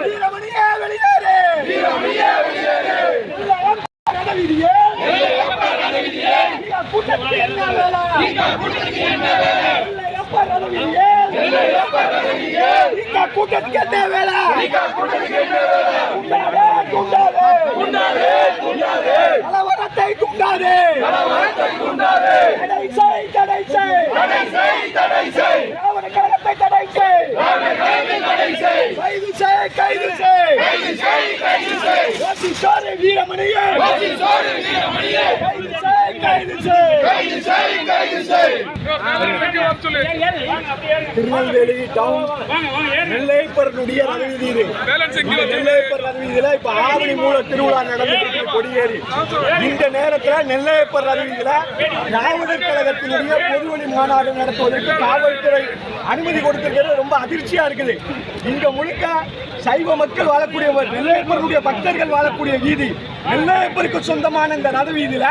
வீரமணியே வெளியேறு, வீரமணியே வெளியேறு. கூட்டத்துக்கு என்ன வேலை? கூட்டத்துக்கு என்ன வேலை? கூட்டத்துக்கு என்ன வேலை? கலவரத்தை தூண்டாதே, தடை செய், தடை செய், தடை செய், திராவிட கழகத்தை தடை செய், கைது செய், கைது செய், ஓசிசோறு வீரமணியே, கைது செய், கைது செய். திருநெல்வேலி டவுன் நெல்லையப்பருடைய ரதவீதி, நெல்லையப்பர் ரதவீதியில இப்ப ஆவணி மூல திருவிழா நடந்துட்டு கொடியேறி இந்த நேரத்தில் நெல்லையப்பர் ரதவீதியில திராவிடர் கழகத்தினுடைய பொதுவழி மாநாடு நடத்துவதற்கு காவல்துறை அனுமதி கொடுத்திருக்கிறது ரொம்ப அதிர்ச்சியா இருக்குது. இங்க முழுக்க சைவ மக்கள் வாழக்கூடிய நெல்லையப்பருடைய பக்தர்கள் வாழக்கூடிய வீதி, நெல்லையப்பருக்கு சொந்தமான இந்த ரதவீதியில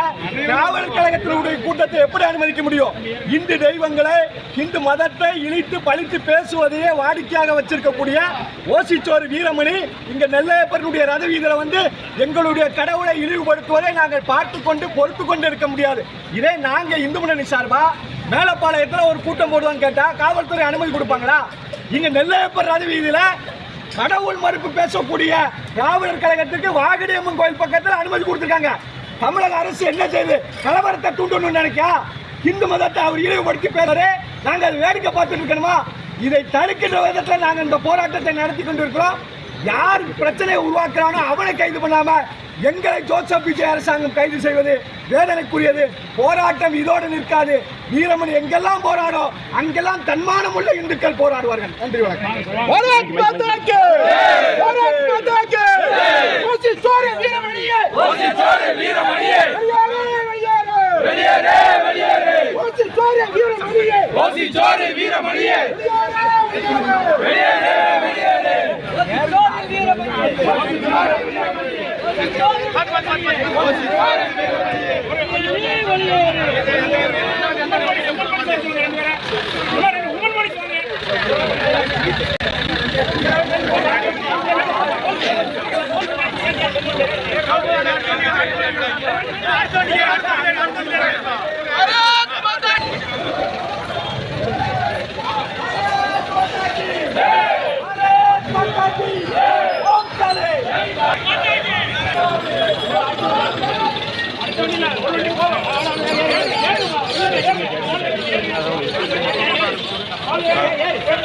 திராவிடர் கழகத்தினுடைய கூட்டத்தை எப்படி அனுமதிக்க முடியும்? இந்து தெய்வங்களை இந்து மதத்தை இழித்து பழித்து பேசுவதையே வாடிக்கையாக வச்சிருக்கக்கூடிய ஓசிச்சோறு வீரமணி இங்க நெல்லையப்பருடைய ரதவீதியில வந்து எங்களுடைய கடவுளை இழிவுபடுத்துவதை நாங்கள் பார்த்து கொண்டு பொறுத்து கொண்டு இருக்க முடியாது. இதே நாங்க இந்து முன்னணி சார்பா மேலப்பாளையத்தில் ஒரு கூட்டம் போடுவான்னு கேட்டா காவல்துறை அனுமதி கொடுப்பாங்களா? இங்க நெல்லையப்பர் ரதவீதியில கடவுள் மறுப்பு பேசக்கூடிய திராவிடர் கழகத்துக்கு வாகடியம்மன் கோயில் பக்கத்தில் அனுமதி கொடுத்திருக்காங்க. தமிழக அரசு என்ன செய்யுது? கலவரத்தை தூண்டணும்னு நினைக்கா? இந்து மதத்தை அவர் இழிவுபடுத்தி பேசுறே நாங்கள் வேடிக்கை பார்த்துட்டு இருக்கணுமா? இதை தடுக்கின்ற விதத்தில் நாங்கள் இந்த போராட்டத்தை நடத்தி கொண்டிருக்கிறோம். யார் பிரச்சனையை உருவாக்குறானோ அவனை கைது பண்ணாம எங்களை ஜோசப் விஜய் அரசாங்கம் கைது செய்வது வேதனைக்குரியது. போராட்டம் இதோடு நிற்காது. வீரமணி எங்கெல்லாம் போராடும் அங்கெல்லாம் தன்மானம் உள்ள இந்துக்கள் போராடுவார்கள். நன்றி, Hey,